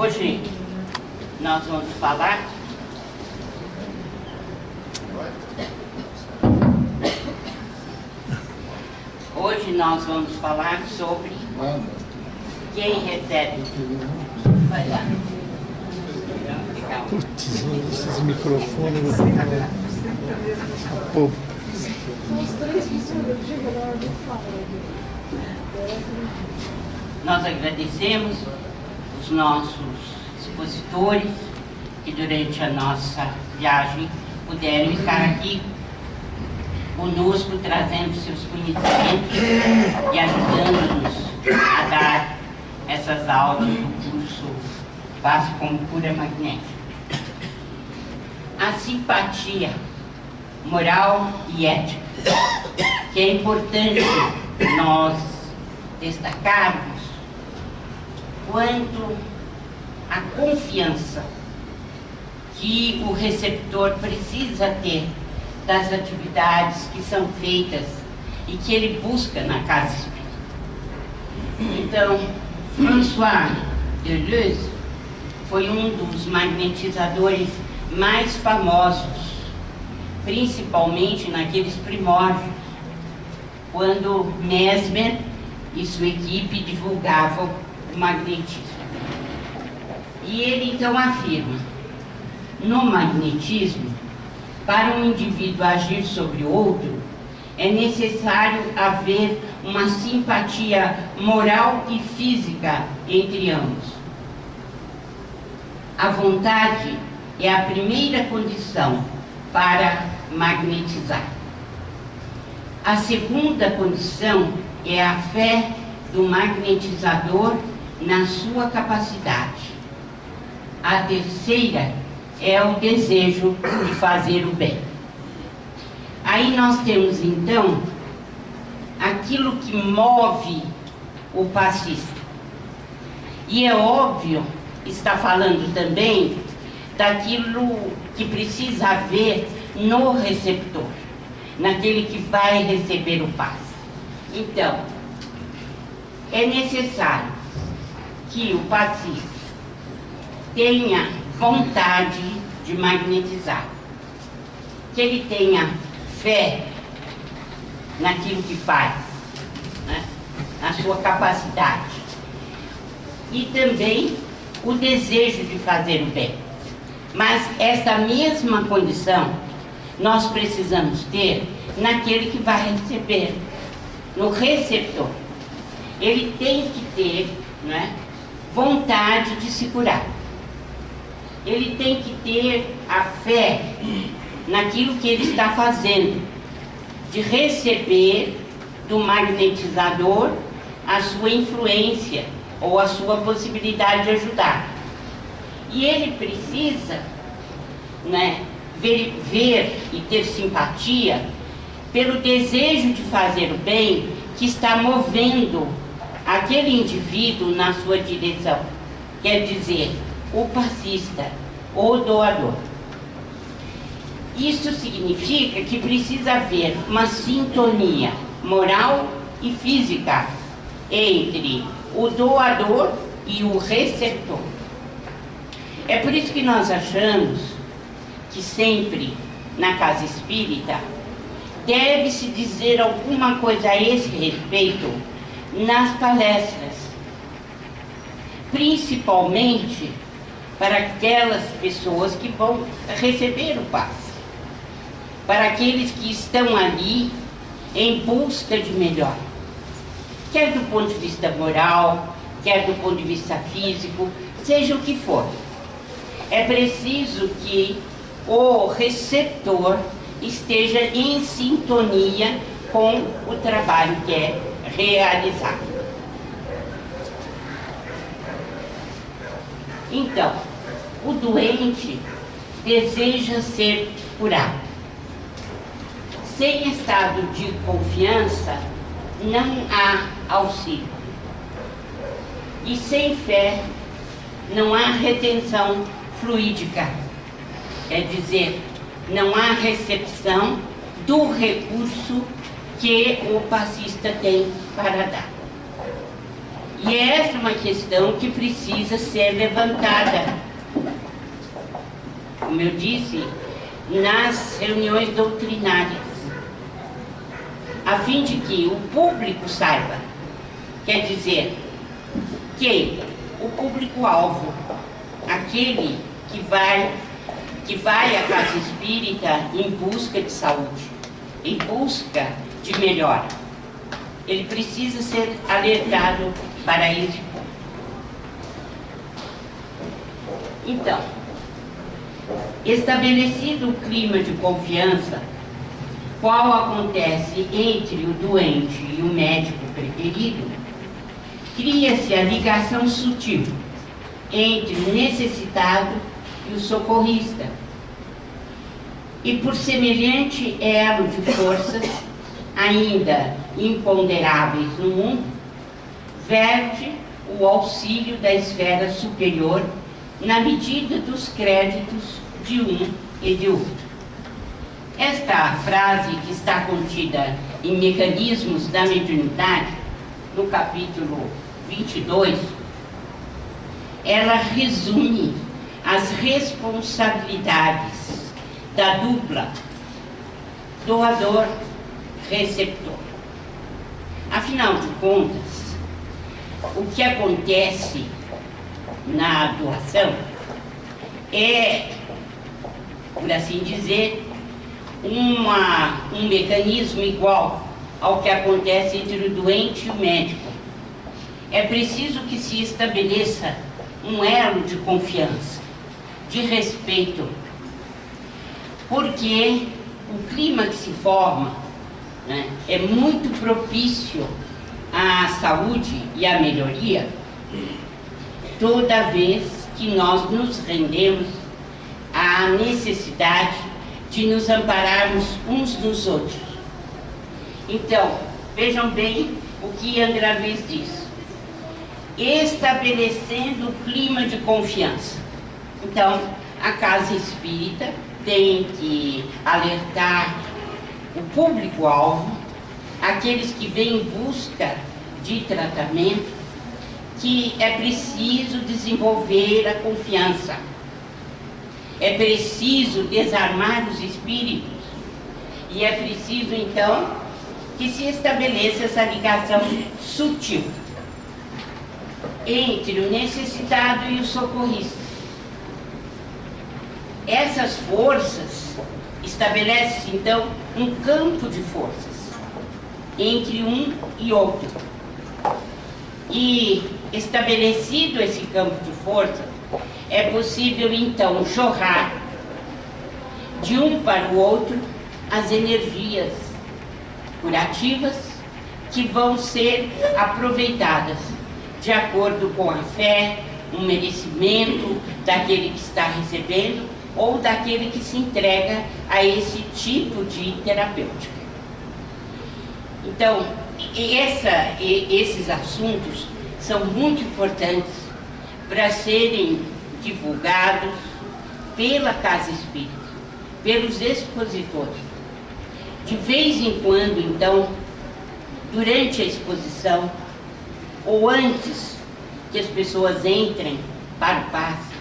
Hoje nós vamos falar sobre quem recebe. Vai lá. Putz, esses microfones. Pô. Nós agradecemos os nossos expositores que durante a nossa viagem puderam estar aqui conosco, trazendo seus conhecimentos e ajudando-nos a dar essas aulas do curso Base como Cura Magnética. A simpatia moral e ética, que é importante nós destacarmos quanto à confiança que o receptor precisa ter das atividades que são feitas e que ele busca na casa espírita. Então, François Deleuze foi um dos magnetizadores mais famosos, principalmente naqueles primórdios, quando Mesmer e sua equipe divulgavam o magnetismo. E ele então afirma: no magnetismo, para um indivíduo agir sobre o outro, é necessário haver uma simpatia moral e física entre ambos. A vontade é a primeira condição para magnetizar. A segunda condição é a fé do magnetizador na sua capacidade. A terceira é o desejo de fazer o bem. Aí nós temos então aquilo que move o passista. E é óbvio, está falando também daquilo que precisa haver no receptor, naquele que vai receber o passe. Então, é necessário que o passista tenha vontade de magnetizar, que ele tenha fé naquilo que faz, né? Na sua capacidade, e também o desejo de fazer o bem. Mas essa mesma condição nós precisamos ter naquele que vai receber, no receptor. Ele tem que ter, né, vontade de se curar. Ele tem que ter a fé naquilo que ele está fazendo, de receber do magnetizador a sua influência ou a sua possibilidade de ajudar. E ele precisa, né, ver e ter simpatia pelo desejo de fazer o bem que está movendo aquele indivíduo na sua direção. Quer dizer, o passista, o doador. Isso significa que precisa haver uma sintonia moral e física entre o doador e o receptor. É por isso que nós achamos que sempre na casa espírita deve-se dizer alguma coisa a esse respeito nas palestras, principalmente para aquelas pessoas que vão receber o passe, para aqueles que estão ali em busca de melhor, quer do ponto de vista moral, quer do ponto de vista físico, seja o que for. É preciso que o receptor esteja em sintonia com o trabalho que é realizado. Então, o doente deseja ser curado. Sem estado de confiança, não há auxílio. E sem fé, não há retenção fluídica. Quer dizer, não há recepção do recurso que o passista tem para dar. E essa é uma questão que precisa ser levantada, como eu disse, nas reuniões doutrinárias, a fim de que o público saiba, quer dizer, que o público-alvo, aquele que vai à casa espírita em busca de saúde, em busca de melhora, ele precisa ser alertado para esse ponto. Então, estabelecido o clima de confiança, qual acontece entre o doente e o médico preferido, cria-se a ligação sutil entre o necessitado e o socorrista. E por semelhante elo de forças, ainda imponderáveis no mundo, verte o auxílio da esfera superior na medida dos créditos de um e de outro. Esta frase, que está contida em Mecanismos da Mediunidade, no capítulo 22, ela resume as responsabilidades da dupla doador-receptor. Afinal de contas, o que acontece na doação é, por assim dizer, um mecanismo igual ao que acontece entre o doente e o médico. É preciso que se estabeleça um elo de confiança, de respeito, porque o clima que se forma, né, é muito propício à saúde e à melhoria, toda vez que nós nos rendemos à necessidade de nos ampararmos uns nos outros. Então, vejam bem o que André Luiz diz: estabelecendo o clima de confiança. Então, a casa espírita tem que alertar o público-alvo, aqueles que vêm em busca de tratamento, que é preciso desenvolver a confiança. É preciso desarmar os espíritos. E é preciso, então, que se estabeleça essa ligação sutil entre o necessitado e o socorrista. Essas forças estabelecem, então, um campo de forças entre um e outro. E, estabelecido esse campo de força, é possível, então, jorrar de um para o outro as energias curativas que vão ser aproveitadas de acordo com a fé, o merecimento daquele que está recebendo ou daquele que se entrega a esse tipo de terapêutica. Então, esses assuntos são muito importantes para serem divulgados pela Casa Espírita, pelos expositores. De vez em quando, então, durante a exposição, ou antes que as pessoas entrem para o passe,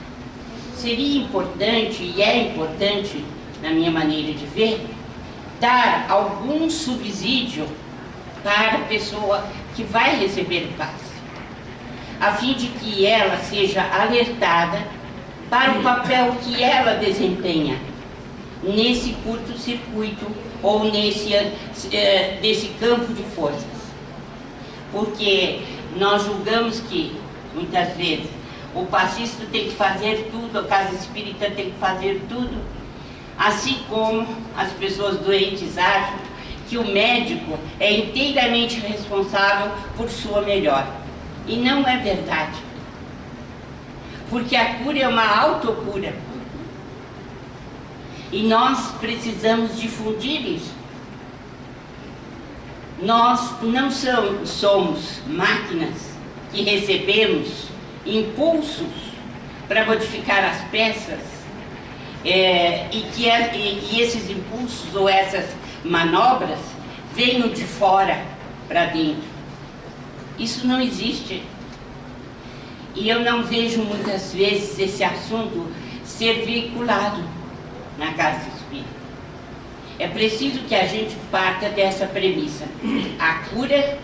seria importante, e é importante, na minha maneira de ver, dar algum subsídio para a pessoa que vai receber o passe, a fim de que ela seja alertada para o papel que ela desempenha nesse curto-circuito ou nesse campo de forças. Porque nós julgamos que, muitas vezes, o passista tem que fazer tudo, a casa espírita tem que fazer tudo, assim como as pessoas doentes acham que o médico é inteiramente responsável por sua melhora. E não é verdade. Porque a cura é uma autocura. E nós precisamos difundir isso. Nós não somos máquinas que recebemos impulsos para modificar as peças e esses impulsos ou essas manobras venham de fora para dentro. Isso não existe. E eu não vejo muitas vezes esse assunto ser veiculado na casa espírita. É preciso que a gente parta dessa premissa. A cura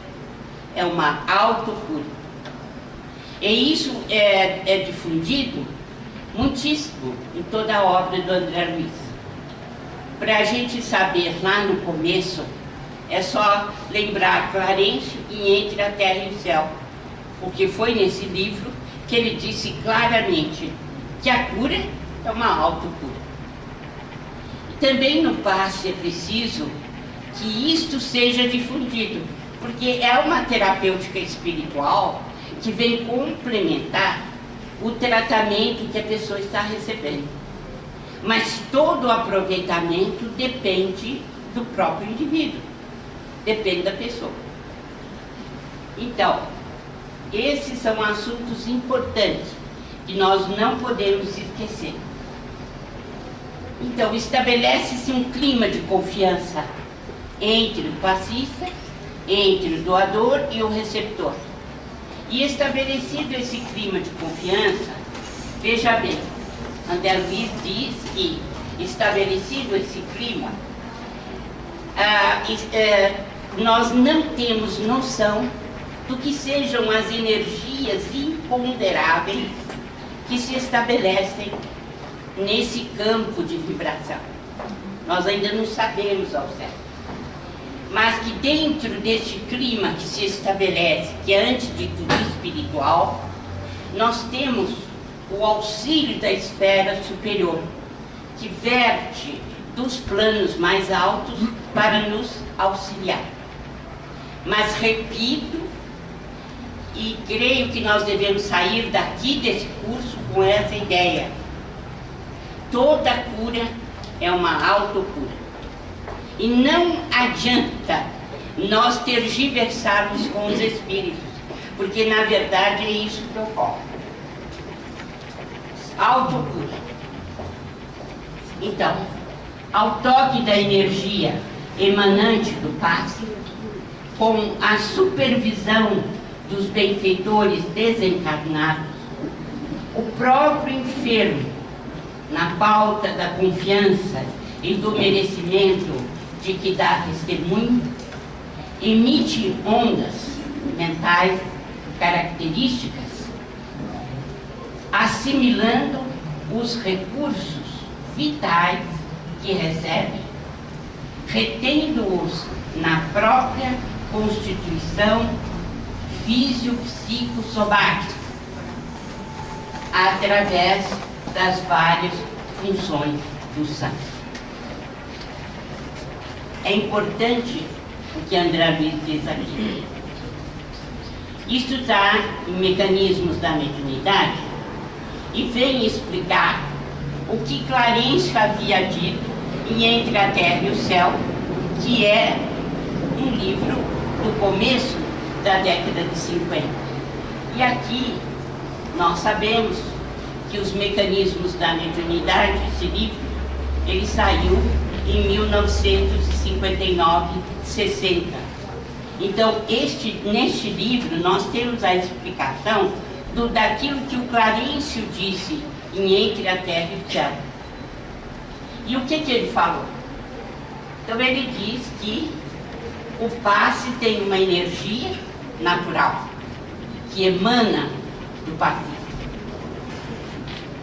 é uma autocura. E isso é difundido muitíssimo em toda a obra do André Luiz. Para a gente saber lá no começo, é só lembrar Clarencio e Entre a Terra e o Céu, porque foi nesse livro que ele disse claramente que a cura é uma autocura. E também no passe é preciso que isto seja difundido, porque é uma terapêutica espiritual que vem complementar o tratamento que a pessoa está recebendo. Mas todo o aproveitamento depende do próprio indivíduo, depende da pessoa. Então, esses são assuntos importantes que nós não podemos esquecer. Então, estabelece-se um clima de confiança entre o passista, entre o doador e o receptor. E estabelecido esse clima de confiança, veja bem, André Luiz diz que, estabelecido esse clima, nós não temos noção do que sejam as energias imponderáveis que se estabelecem nesse campo de vibração. Nós ainda não sabemos ao certo. Mas que dentro deste clima que se estabelece, que é antes de tudo espiritual, nós temos o auxílio da esfera superior, que verte dos planos mais altos para nos auxiliar. Mas repito, e creio que nós devemos sair daqui desse curso com essa ideia: toda cura é uma autocura. E não adianta nós tergiversarmos com os espíritos, porque na verdade é isso que ocorre. Autocura. Então, ao toque da energia emanante do passe, com a supervisão dos benfeitores desencarnados, o próprio enfermo, na pauta da confiança e do merecimento de que dá testemunho, emite ondas mentais características, assimilando os recursos vitais que recebe, retendo-os na própria constituição físico-psico-somática, através das várias funções do sangue. É importante o que André Luiz diz aqui. Isto está em Mecanismos da Mediunidade e vem explicar o que Clarencio havia dito em Entre a Terra e o Céu, que é um livro do começo da década de 50. E aqui nós sabemos que os Mecanismos da Mediunidade, esse livro, ele saiu em 1959, 60. Então, neste livro, nós temos a explicação daquilo que o Clarencio disse em Entre a Terra e o Céu. E o que ele falou? Então, ele diz que o passe tem uma energia natural, que emana do passista.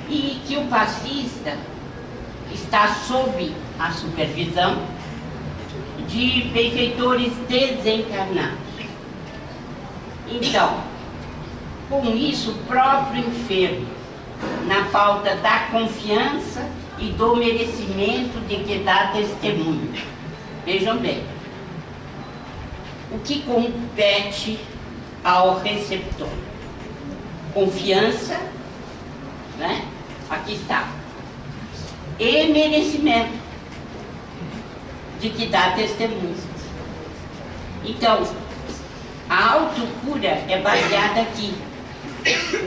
E que o passista está sob a supervisão de benfeitores desencarnados. Então, com isso, o próprio enfermo, na pauta da confiança e do merecimento de que dá testemunho. Vejam bem, o que compete ao receptor? Confiança, né? Aqui está. E merecimento de que dá testemunho. Então, a autocura é baseada aqui,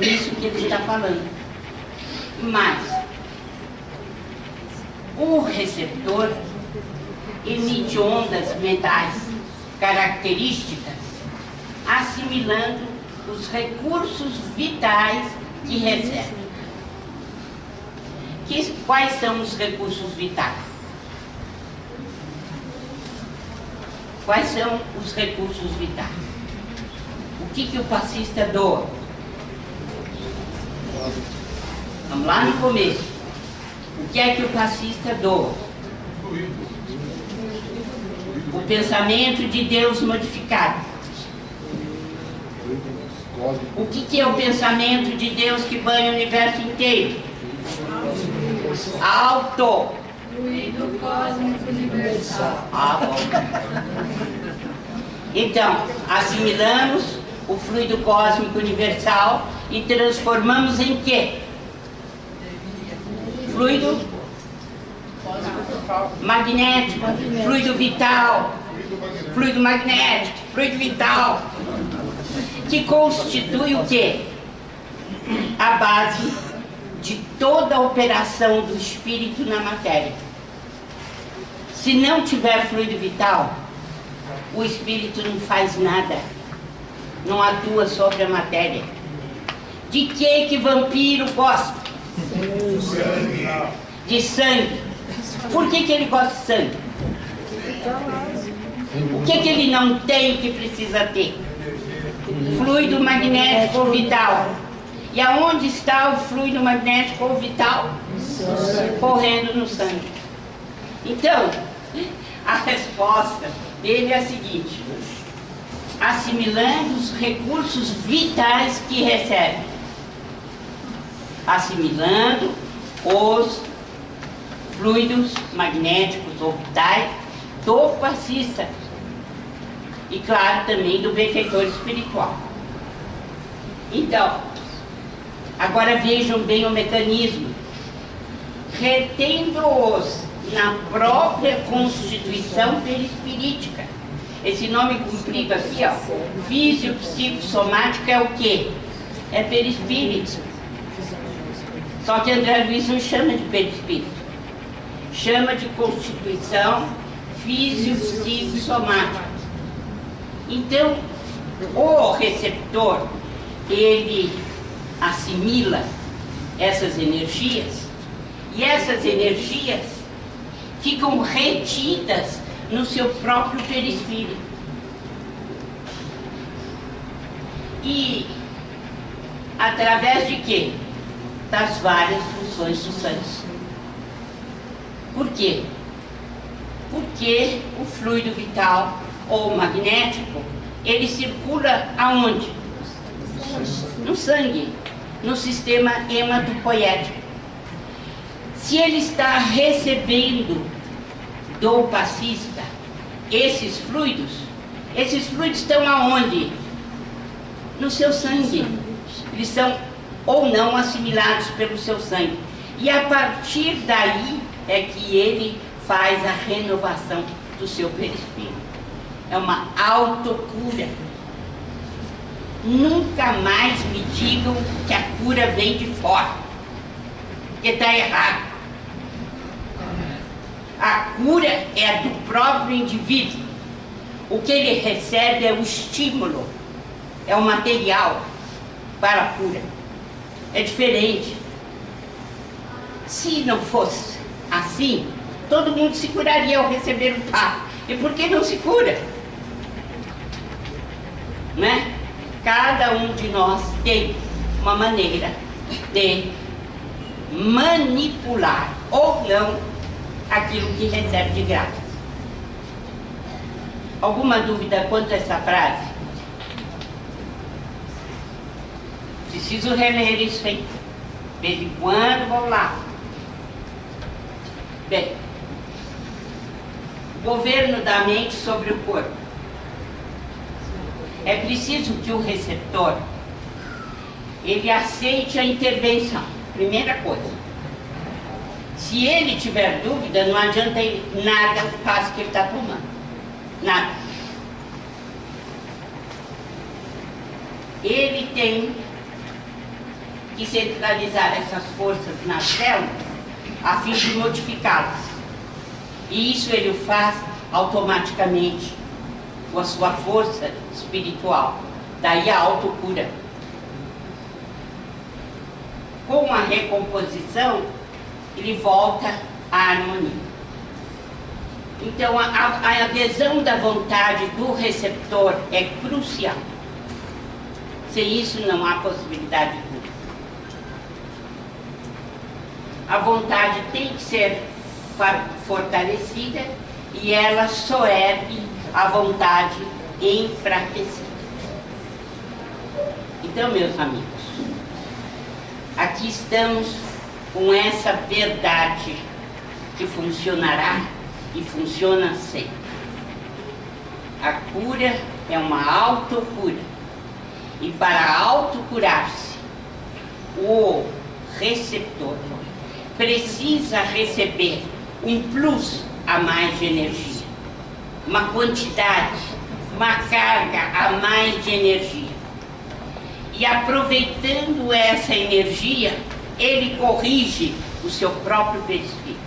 nisso que ele está falando. Mas o receptor emite ondas mentais características, assimilando os recursos vitais que recebe. Quais são os recursos vitais? Quais são os recursos vitais? O que o passista doa? Vamos lá no começo. O que é que o passista doa? O pensamento de Deus modificado. O que é o pensamento de Deus que banha o universo inteiro? Alto. Fluido cósmico universal. Bom. Então, assimilamos o fluido cósmico universal e transformamos em quê? Fluido magnético, fluido vital, fluido magnético, fluido vital, que constitui o quê? A base de toda a operação do espírito na matéria. Se não tiver fluido vital, o espírito não faz nada, não atua sobre a matéria. De que vampiro gosta? De sangue. Por que ele gosta de sangue? O que ele não tem que precisa ter? Fluido magnético ou vital. E aonde está o fluido magnético ou vital? Correndo no sangue. Então, a resposta dele é a seguinte: assimilando os recursos vitais que recebe. Assimilando os fluidos magnéticos ou vitais do passista. E claro, também do benfeitor espiritual. Então, agora vejam bem o mecanismo. Retendo-os na própria constituição perispirítica. Esse nome comprido aqui, ó, físico-psicossomática, é o quê? É perispírito. Só que André Luiz não chama de perispírito. Chama de constituição físico-psicossomática. Então, o receptor, ele assimila essas energias e essas energias ficam retidas no seu próprio perispírito. E através de quê? Das várias funções do sangue. Por quê? Porque o fluido vital ou magnético, ele circula aonde? No sangue, no sistema hematopoético. Se ele está recebendo do passista esses fluidos estão aonde? No seu sangue. Eles são ou não assimilados pelo seu sangue. E a partir daí é que ele faz a renovação do seu perispírito. É uma autocura. Nunca mais me digam que a cura vem de fora, porque está errado. A cura é do próprio indivíduo. O que ele recebe é o estímulo, é o material para a cura. É diferente. Se não fosse assim, todo mundo se curaria ao receber o passe. E por que não se cura? Né? Cada um de nós tem uma maneira de manipular ou não aquilo que recebe de graça. Alguma dúvida quanto a essa frase? Preciso reler isso, hein? De vez em quando vou lá. Bem, governo da mente sobre o corpo. É preciso que o receptor, ele aceite a intervenção. Primeira coisa. Se ele tiver dúvida, não adianta nada o passo que ele está tomando. Nada. Ele tem que centralizar essas forças nas células a fim de modificá-las. E isso ele o faz automaticamente com a sua força espiritual. Daí a autocura. Com a recomposição, ele volta à harmonia. Então, a adesão da vontade do receptor é crucial. Sem isso, não há possibilidade de cura. A vontade tem que ser fortalecida e ela soergue a vontade enfraquecida. Então, meus amigos, aqui estamos com essa verdade que funcionará e funciona sempre. A cura é uma autocura. E para autocurar-se, o receptor precisa receber um plus a mais de energia, uma quantidade, uma carga a mais de energia. E aproveitando essa energia, ele corrige o seu próprio perispírito.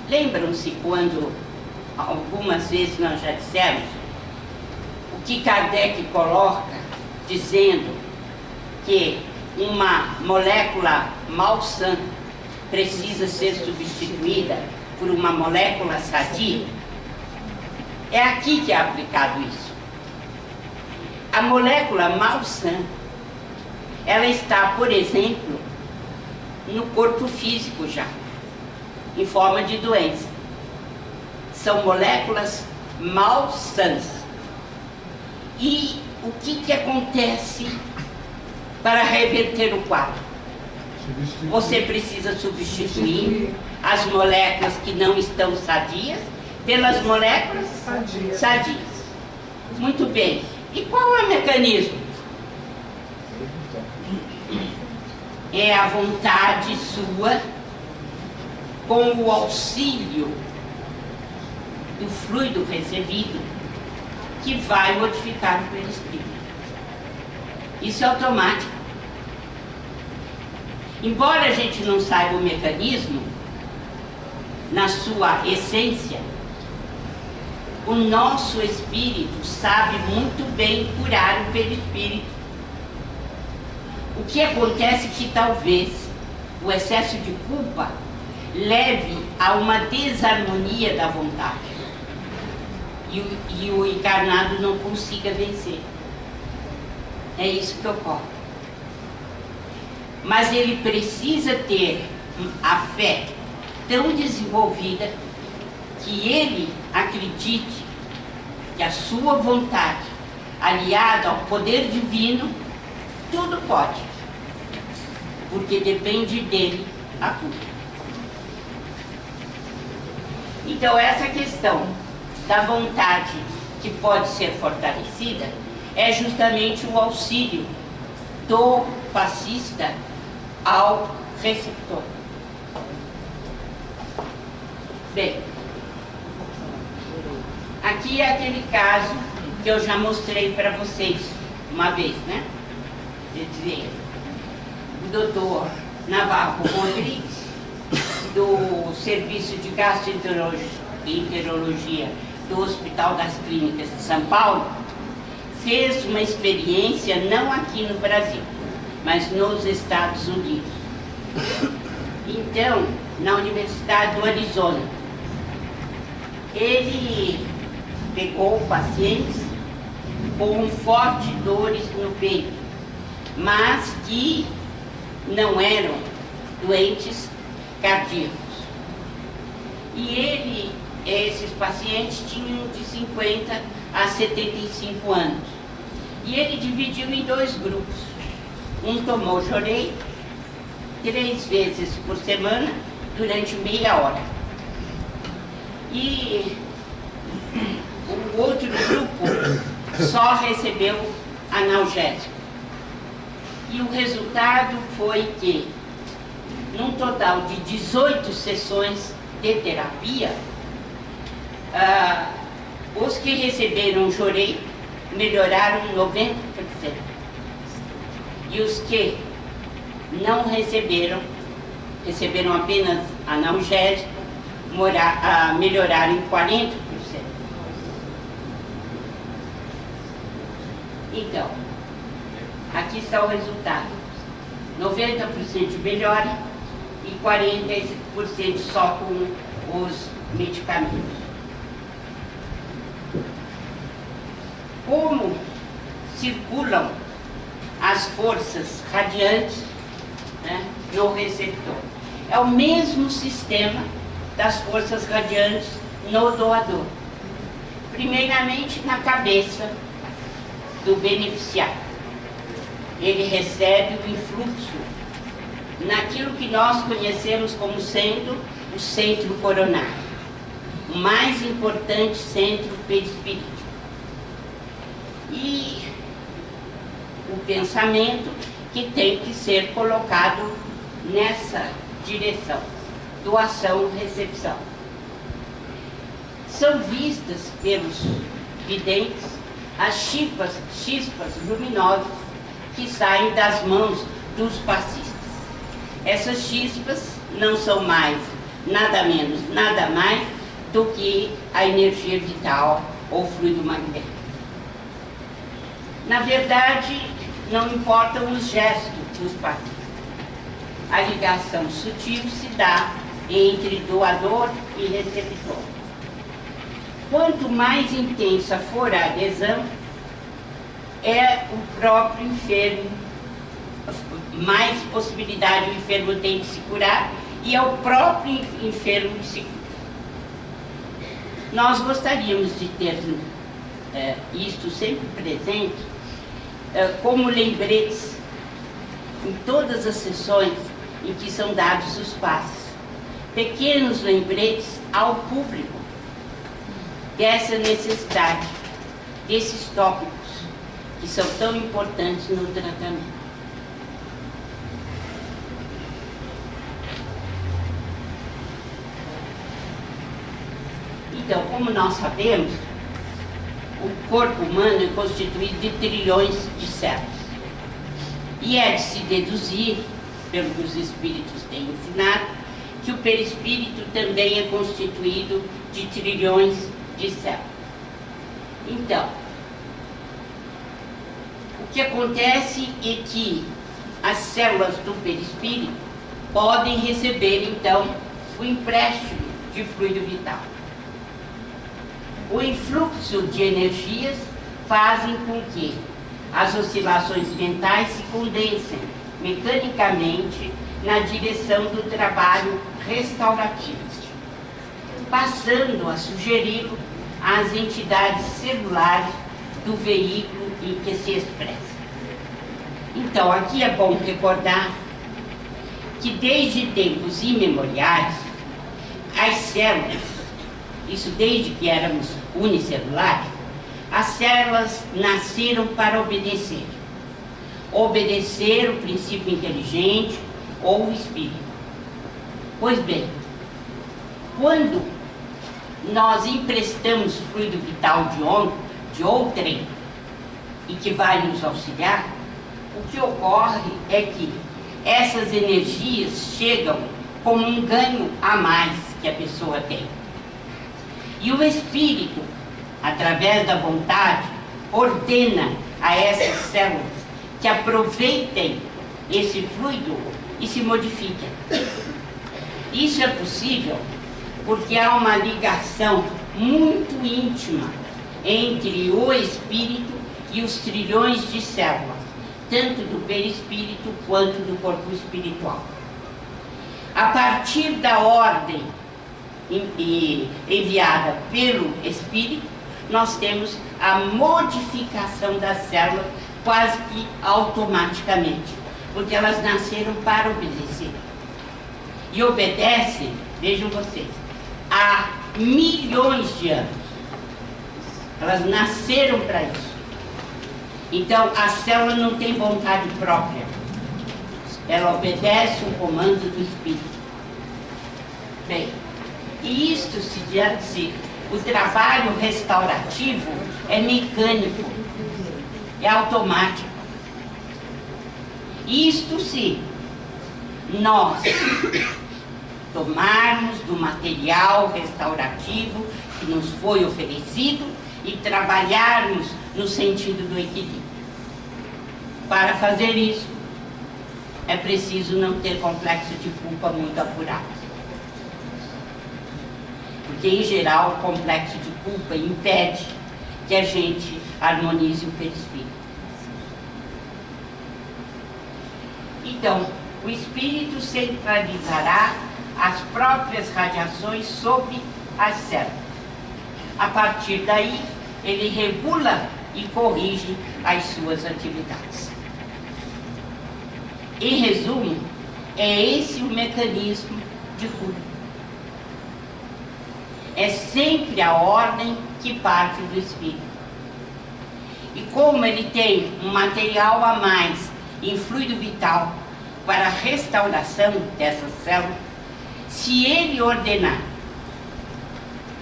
Lembram-se quando, algumas vezes nós já dissemos, o que Kardec coloca dizendo que uma molécula malsã precisa ser substituída por uma molécula sadia? É aqui que é aplicado isso. A molécula malsã, ela está, por exemplo, no corpo físico já, em forma de doença. São moléculas malsãs. E o que acontece para reverter o quadro? Você precisa substituir as moléculas que não estão sadias pelas moléculas sadias. Muito bem. E qual é o mecanismo? É a vontade sua, com o auxílio do fluido recebido, que vai modificar o perispírito. Isso é automático. Embora a gente não saiba o mecanismo, na sua essência, o nosso espírito sabe muito bem curar o perispírito. O que acontece é que talvez o excesso de culpa leve a uma desarmonia da vontade e o encarnado não consiga vencer. É isso que ocorre. Mas ele precisa ter a fé tão desenvolvida que ele acredite que a sua vontade, aliada ao poder divino, tudo pode, porque depende dele a cura. Então, essa questão da vontade que pode ser fortalecida é justamente o auxílio do passista ao receptor. Bem, aqui é aquele caso que eu já mostrei para vocês uma vez, né? Quer dizer, o doutor Navarro Rodrigues, do Serviço de Gastroenterologia do Hospital das Clínicas de São Paulo, fez uma experiência não aqui no Brasil, mas nos Estados Unidos. Então, na Universidade do Arizona, ele pegou pacientes com fortes dores no peito, mas que não eram doentes cardíacos. E esses pacientes tinham de 50 a 75 anos. E ele dividiu em dois grupos. Um tomou Jorei 3 vezes por semana, durante meia hora. E o outro grupo só recebeu analgésico. E o resultado foi que, num total de 18 sessões de terapia, os que receberam Jorei melhoraram 90%. E os que não receberam apenas analgésico, melhoraram em 40%. Então, aqui está o resultado. 90% de melhora e 40% só com os medicamentos. Como circulam as forças radiantes, né, no receptor? É o mesmo sistema das forças radiantes no doador. Primeiramente na cabeça do beneficiário. Ele recebe o influxo naquilo que nós conhecemos como sendo o centro coronário, o mais importante centro perispírito. E o pensamento que tem que ser colocado nessa direção, doação-recepção. São vistas pelos videntes as chispas luminosas que saem das mãos dos passistas. Essas chispas não são mais, nada menos, nada mais do que a energia vital ou fluido magnético. Na verdade, não importam os gestos dos passistas. A ligação sutil se dá entre doador e receptor. Quanto mais intensa for a adesão, é o próprio enfermo, mais possibilidade o enfermo tem de se curar, e é o próprio enfermo que se cura. Nós gostaríamos de ter isto sempre presente, como lembretes, em todas as sessões em que são dados os passos. Pequenos lembretes ao público dessa necessidade, desses tópicos que são tão importantes no tratamento. Então, como nós sabemos, o corpo humano é constituído de trilhões de células. E é de se deduzir, pelo que os espíritos têm ensinado, que o perispírito também é constituído de trilhões de células. Então, o que acontece é que as células do perispírito podem receber, então, o empréstimo de fluido vital. O influxo de energias fazem com que as oscilações mentais se condensem mecanicamente na direção do trabalho restaurativo, passando a sugeri-lo às entidades celulares do veículo em que se expressa. Então, aqui é bom recordar que desde tempos imemoriais, as células, isso desde que éramos unicelulares, as células nasceram para obedecer. Obedecer o princípio inteligente ou o espírito. Pois bem, quando nós emprestamos fluido vital de outrem e que vai nos auxiliar, o que ocorre é que essas energias chegam como um ganho a mais que a pessoa tem. E o espírito, através da vontade, ordena a essas células que aproveitem esse fluido e se modifiquem. Isso é possível porque há uma ligação muito íntima entre o espírito e os trilhões de células, tanto do perispírito quanto do corpo espiritual. A partir da ordem enviada pelo espírito, nós temos a modificação das células quase que automaticamente, porque elas nasceram para obedecer. E obedecem, vejam vocês, há milhões de anos. Elas nasceram para isso. Então, a célula não tem vontade própria. Ela obedece o comando do espírito. Bem, e isto se diz, o trabalho restaurativo é mecânico, é automático. Isto se nós tomarmos do material restaurativo que nos foi oferecido e trabalharmos no sentido do equilíbrio. para fazer isso, é preciso não ter complexo de culpa muito apurado. Porque, em geral, o complexo de culpa impede que a gente harmonize o perispírito. Então, o espírito centralizará as próprias radiações sobre as células. A partir daí, ele regula e corrige as suas atividades. Em resumo, é esse o mecanismo de cura. É sempre a ordem que parte do espírito. E como ele tem um material a mais em fluido vital para a restauração dessas células, se ele ordenar,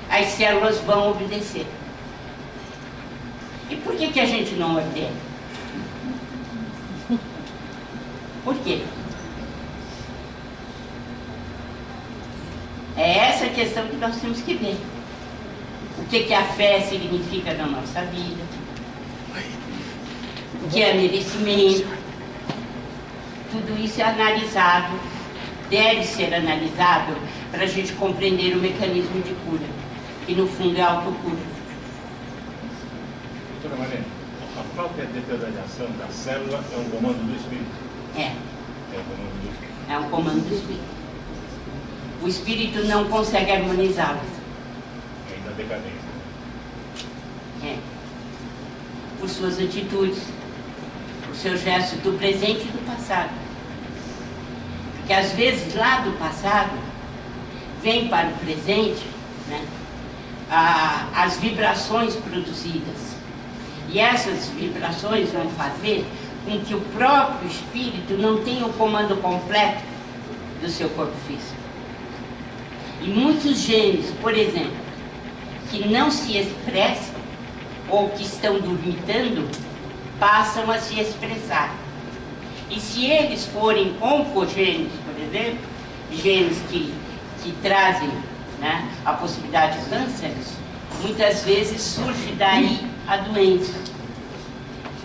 as células vão obedecer. E por que a gente não ordena? Por quê? É essa questão que nós temos que ver. O que a fé significa na nossa vida, o que é merecimento. Tudo isso é analisado, deve ser analisado para a gente compreender o mecanismo de cura, que no fundo é a autocura. Doutora Maria, a própria deterioração da célula é um comando do espírito? É. É um comando do espírito. É um comando do espírito. O espírito não consegue harmonizá-las. Ainda a decadência. É. Por suas atitudes, por seu gesto do presente e do passado. Porque às vezes lá do passado vem para o presente, né, as vibrações produzidas. E essas vibrações vão fazer com que o próprio espírito não tenha o comando completo do seu corpo físico. E muitos genes, por exemplo, que não se expressam ou que estão dormitando, passam a se expressar. E se eles forem oncogenes, por exemplo, genes que trazem, né, a possibilidade de cânceres, muitas vezes surge daí a doença.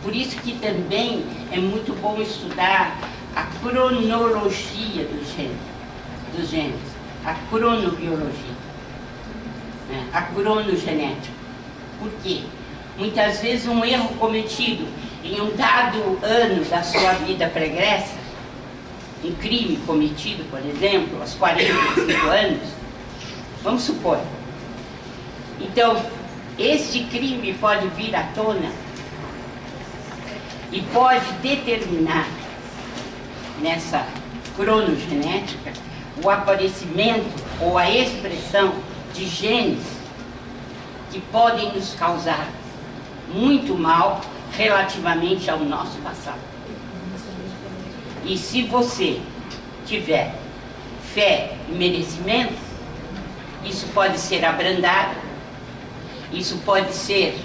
Por isso que também é muito bom estudar a cronologia dos genes, a cronobiologia, né, a cronogenética. Por quê? Muitas vezes um erro cometido em um dado ano da sua vida pregressa, um crime cometido, por exemplo, aos 45 anos, vamos supor. Então, este crime pode vir à tona e pode determinar, nessa cronogenética, o aparecimento ou a expressão de genes que podem nos causar muito mal relativamente ao nosso passado. E se você tiver fé e merecimento, isso pode ser abrandado, isso pode ser,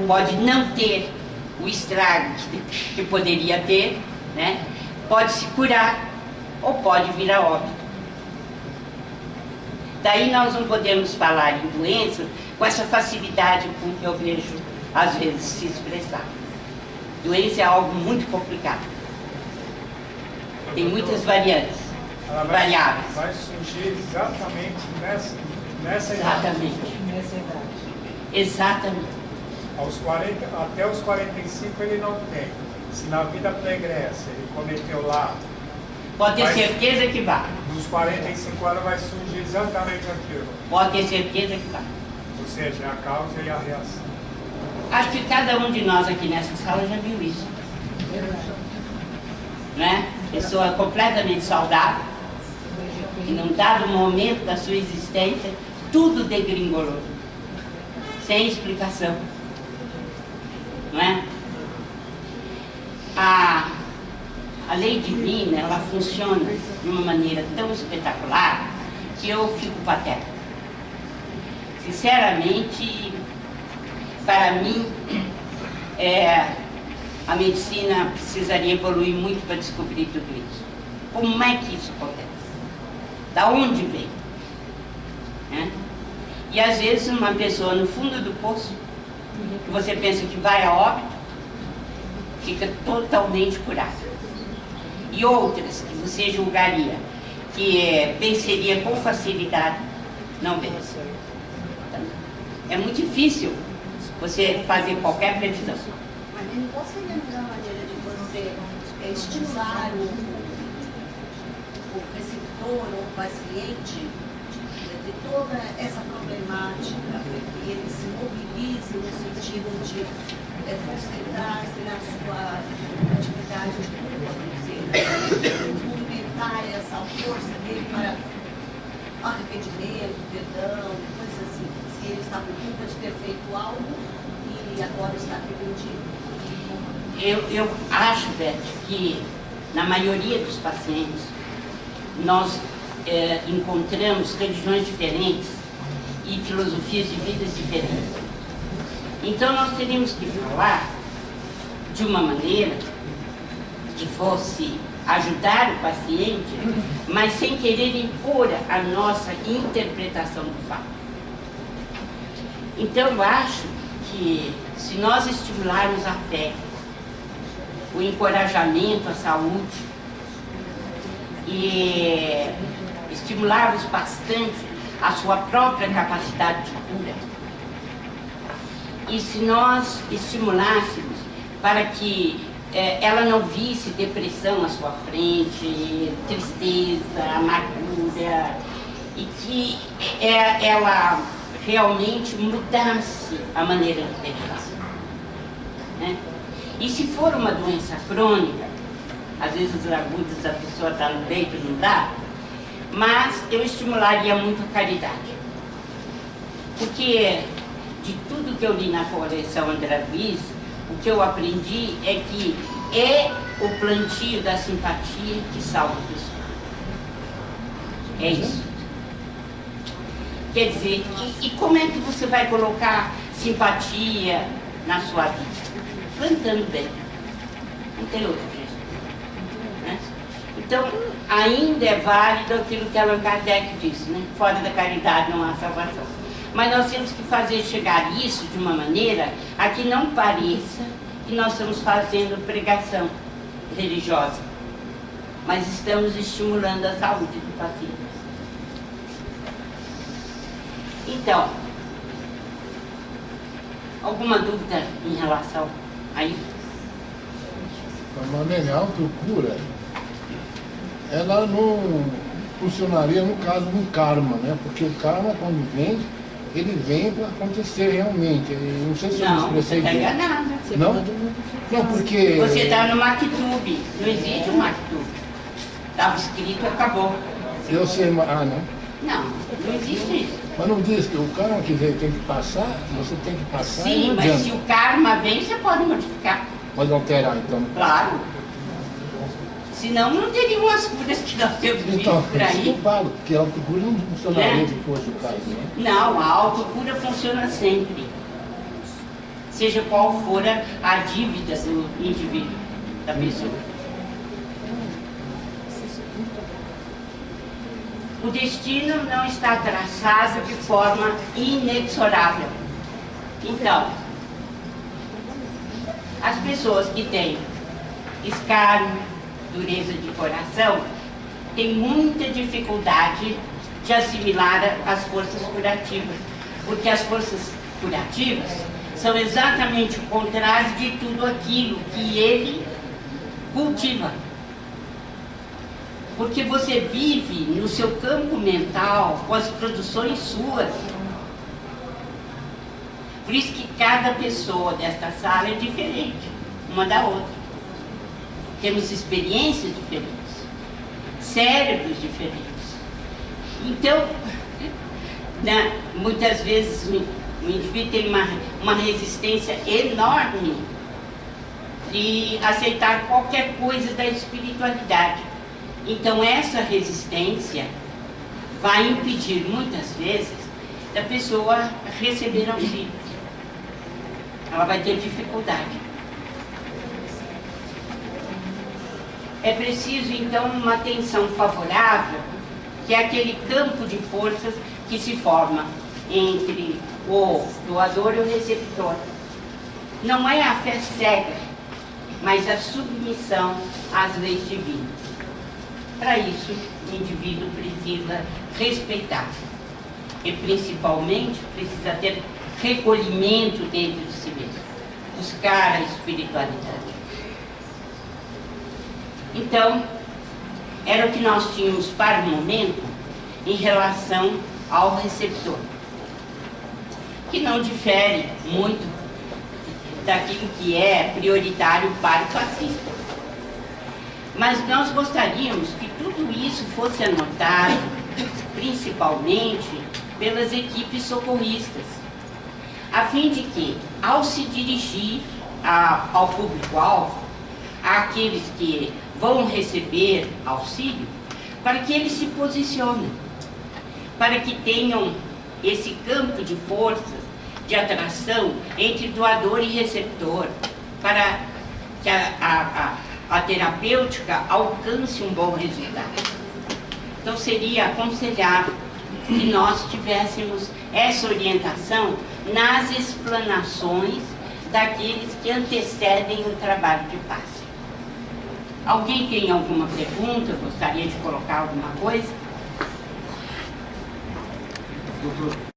pode não ter o estrago que poderia ter, né? Pode se curar ou pode vir a óbito. Daí nós não podemos falar em doença com essa facilidade com que eu vejo às vezes se expressar. Doença é algo muito complicado. Tem muitas variáveis. Vai surgir exatamente nessa idade. Exatamente. Exatamente. Até os 45 ele não tem. Se na vida pregressa ele cometeu lá, Pode ter certeza que vai. nos 45 anos vai surgir exatamente aquilo. Pode ter certeza que vai. Ou seja, a causa e a reação. Acho que cada um de nós aqui nessa sala já viu isso. Né? Pessoa completamente saudável, e num dado momento da sua existência, tudo degringolou. Sem explicação. Não é? A lei divina, ela funciona de uma maneira tão espetacular que eu fico patética. Sinceramente, para mim, a medicina precisaria evoluir muito para descobrir tudo isso. Como é que isso acontece? Da onde vem? Né? E às vezes uma pessoa no fundo do poço, que você pensa que vai a óbito, fica totalmente curado. E outras que você julgaria que venceria com facilidade, não vence. É muito difícil você fazer qualquer previsão. Mas qual seria a melhor maneira de você estimular o receptor ou o paciente de toda essa problemática, para que ele se mobilize no sentido de concentrar-se na sua atividade de movimentar essa força dele para arrependimento, perdão, coisas assim. Se ele está com culpa de ter feito algo e agora está arrependido. Eu acho, Beth, que na maioria dos pacientes nós encontramos religiões diferentes e filosofias de vidas diferentes. Então nós teríamos que falar de uma maneira que fosse ajudar o paciente, mas sem querer impor a nossa interpretação do fato. Então eu acho que se nós estimularmos a fé, o encorajamento à saúde e estimularmos bastante a sua própria capacidade de cura, e se nós estimulássemos para que ela não visse depressão à sua frente, tristeza, amargura, e que ela realmente mudasse a maneira de pensar, né? E se for uma doença crônica, às vezes os agudos a pessoa está no leito, não dá, mas eu estimularia muito a caridade. Porque de tudo que eu li na coleção André Luiz, o que eu aprendi é que é o plantio da simpatia que salva a pessoa. É isso. Quer dizer, e como é que você vai colocar simpatia na sua vida? Plantando bem. Não tem outro jeito, né? Então, ainda é válido aquilo que Allan Kardec disse, né? Fora da caridade não há salvação. Mas nós temos que fazer chegar isso de uma maneira a que não pareça que nós estamos fazendo pregação religiosa, mas estamos estimulando a saúde do paciente. Então, alguma dúvida em relação a isso? A autocura, ela não funcionaria no caso do karma, né? Porque o karma, quando vem, ele vem para acontecer realmente. Eu não sei se eu me Não, você expressei está bem. enganado. Não? Não, porque... Você está no Maktub, não existe um Maktub. Estava escrito e acabou. Eu sei... Ah, não. Não, não existe isso. Mas não diz que o karma que veio tem que passar, você tem que passar e Sim, não mas adianta. se o karma vem, você pode modificar. Pode alterar, então. Claro. Senão não teriam as curas que nós temos visto Então, por isso que aí. eu falo, porque a autocura não funcionaria Né? se fosse o caso, né? Não, a autocura funciona sempre. Seja qual for a dívida do indivíduo, da pessoa. O destino não está traçado de forma inexorável. Então, as pessoas que têm escárnio, dureza de coração, têm muita dificuldade de assimilar as forças curativas, porque as forças curativas são exatamente o contrário de tudo aquilo que ele cultiva. Porque você vive no seu campo mental com as produções suas. Por isso que cada pessoa desta sala é diferente, uma da outra. Temos experiências diferentes, cérebros diferentes. Então, muitas vezes o indivíduo tem uma resistência enorme de aceitar qualquer coisa da espiritualidade. Então essa resistência vai impedir muitas vezes da pessoa receber auxílio. Ela vai ter dificuldade. É preciso então uma atenção favorável, que é aquele campo de forças que se forma entre o doador e o receptor. Não é a fé cega, mas a submissão às leis divinas. Para isso, o indivíduo precisa respeitar e, principalmente, precisa ter recolhimento dentro de si mesmo, buscar a espiritualidade. Então, era o que nós tínhamos para o momento em relação ao receptor, que não difere muito daquilo que é prioritário para o fascista. Mas nós gostaríamos que tudo isso fosse anotado, principalmente pelas equipes socorristas, a fim de que, ao se dirigir ao público-alvo, àqueles que vão receber auxílio, para que eles se posicionem, para que tenham esse campo de força, de atração entre doador e receptor, para que a terapêutica alcance um bom resultado. Então seria aconselhável que nós tivéssemos essa orientação nas explanações daqueles que antecedem o trabalho de passe. Alguém tem alguma pergunta? Gostaria de colocar alguma coisa? Doutor.